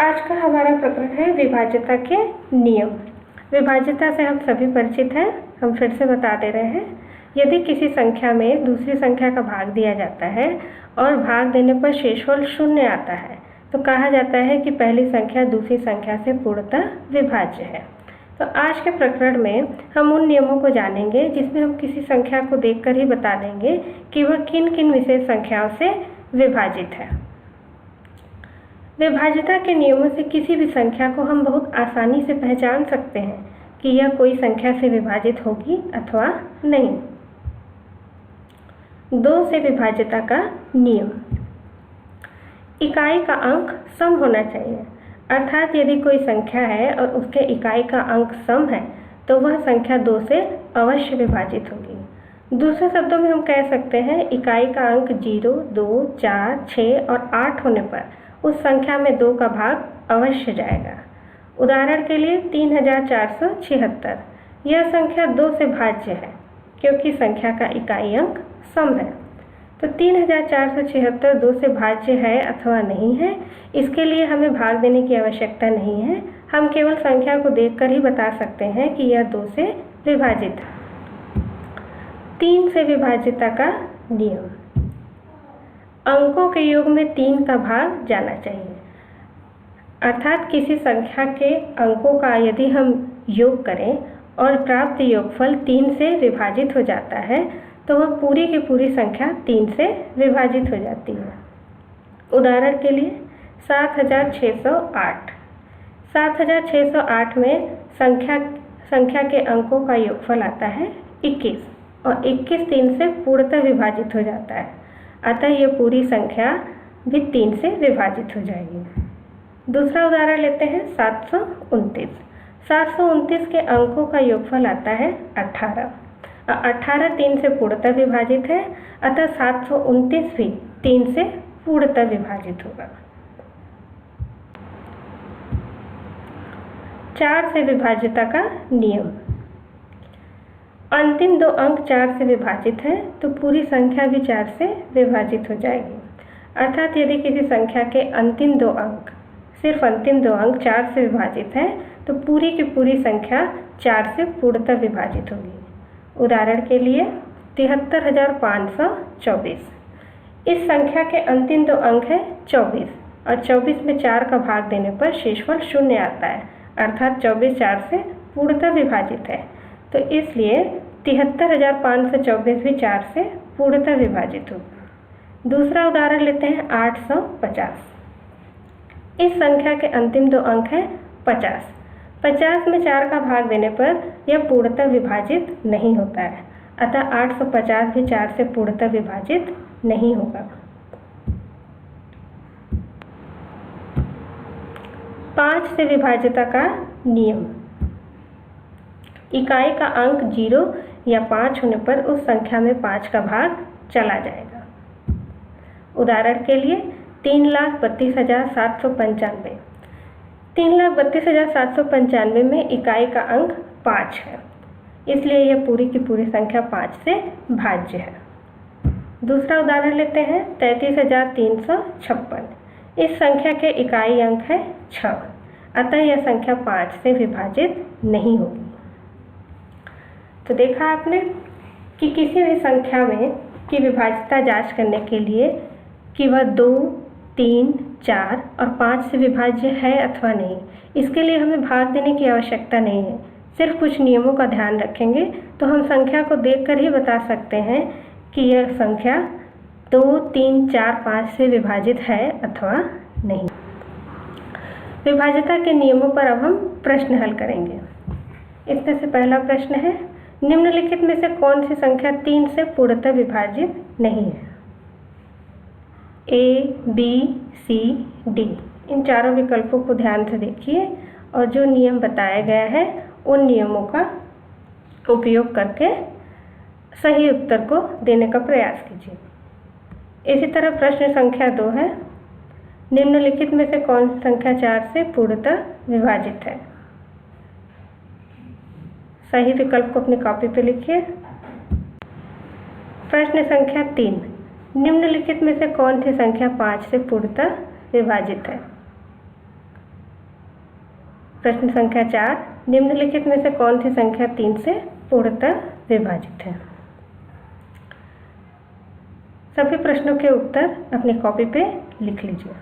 आज का हमारा प्रकरण है विभाज्यता के नियम। विभाज्यता से हम सभी परिचित हैं, हम फिर से बता दे रहे हैं। यदि किसी संख्या में दूसरी संख्या का भाग दिया जाता है और भाग देने पर शेषफल 0 आता है तो कहा जाता है कि पहली संख्या दूसरी संख्या से पूर्णतः विभाज्य है। तो आज के प्रकरण में हम उन नियमों को जानेंगे जिसमें हम किसी संख्या को देखकर ही बता देंगे कि वह किन किन विशेष संख्याओं से विभाजित है। विभाज्यता के नियमों से किसी भी संख्या को हम बहुत आसानी से पहचान सकते हैं कि यह कोई संख्या से विभाजित होगी अथवा नहीं। 2 से विभाज्यता का नियम। इकाई का अंक सम होना चाहिए, अर्थात यदि कोई संख्या है और उसके इकाई का अंक सम है तो वह संख्या 2 से अवश्य विभाजित होगी। दूसरे शब्दों में हम कह सकते हैं इकाई का अंक 0, 2, 4, 6 और 8 होने पर उस संख्या में 2 का भाग अवश्य जाएगा। उदाहरण के लिए 3476, यह संख्या 2 से भाज्य है क्योंकि संख्या का इकाई अंक सम है। तो 3476 2 से भाज्य है अथवा नहीं है, इसके लिए हमें भाग देने की आवश्यकता नहीं है। हम केवल संख्या को देखकर ही बता सकते हैं कि यह 2 से विभाजित है। 3 से विभाज्यता का नियम। अंकों के योग में 3 का भाग जाना चाहिए, अर्थात किसी संख्या के अंकों का यदि हम योग करें और प्राप्त योगफल 3 से विभाजित हो जाता है तो वह पूरी की पूरी संख्या 3 से विभाजित हो जाती है। उदाहरण के लिए 7608। 7608 में संख्या के अंकों का योगफल आता है 21 और 21 3 से पूर्णतः विभाजित हो जाता है, अतः यह पूरी संख्या भी 3 से विभाजित हो जाएगी। दूसरा उदाहरण लेते हैं 729। 729 के अंकों का योगफल आता है 18 और 18 3 से पूर्णतः विभाजित है, अतः 729 भी 3 से पूर्णतः विभाजित होगा। 4 से विभाज्यता का नियम। अंतिम 2 अंक 4 से विभाजित है तो पूरी संख्या भी 4 से विभाजित हो जाएगी। अर्थात यदि किसी संख्या के अंतिम 2 अंक, सिर्फ अंतिम 2 अंक 4 से विभाजित है तो पूरी की पूरी संख्या 4 से पूर्णतः विभाजित होगी। उदाहरण के लिए 73524। इस संख्या के अंतिम 2 अंक है 24 और 24 में 4 का भाग देने पर शेषफल 0 आता है, अर्थात 24 4 से पूर्णतः विभाजित है। तो इसलिए 73524 भी 4 से पूर्णतः विभाजित होगी। दूसरा उदाहरण लेते हैं 850। इस संख्या के अंतिम 2 अंक है 50। 50 में 4 का भाग देने पर यह पूर्णतः विभाजित नहीं होता है, अतः 850 भी 4 से पूर्णतः विभाजित नहीं होगा। 5 से विभाज्यता का नियम। इकाई का अंक 0 या 5 होने पर उस संख्या में 5 का भाग चला जाएगा। उदाहरण के लिए 3,32,795। 3,32,795 में इकाई का अंक 5 है, इसलिए यह पूरी की पूरी संख्या 5 से भाज्य है। दूसरा उदाहरण लेते हैं 33,356। इस संख्या के इकाई अंक है 6, अतः यह संख्या 5 से विभाजित नहीं होगी। तो देखा आपने कि किसी भी संख्या में की विभाज्यता जांच करने के लिए कि वह 2, 3, 4 और 5 से विभाज्य है अथवा नहीं, इसके लिए हमें भाग देने की आवश्यकता नहीं है। सिर्फ कुछ नियमों का ध्यान रखेंगे तो हम संख्या को देखकर ही बता सकते हैं कि यह संख्या 2, 3, 4, 5 से विभाजित है अथवा नहीं। विभाज्यता के नियमों पर अब हम प्रश्न हल करेंगे। इसमें से पहला प्रश्न है, निम्नलिखित में से कौन सी संख्या 3 से पूर्णतः विभाजित नहीं है? A, B, C, D। इन चारों विकल्पों को ध्यान से देखिए और जो नियम बताया गया है उन नियमों का उपयोग करके सही उत्तर को देने का प्रयास कीजिए। इसी तरह प्रश्न संख्या 2 है, निम्नलिखित में से कौन सी संख्या 4 से पूर्णतः विभाजित है? सही विकल्प को अपनी कॉपी पर लिखिए। प्रश्न संख्या 3, निम्नलिखित में से कौन सी संख्या 5 से पूर्णतः विभाजित है? प्रश्न संख्या 4, निम्नलिखित में से कौन सी संख्या 3 से पूर्णतः विभाजित है। सभी प्रश्नों के उत्तर अपनी कॉपी पे लिख लीजिए।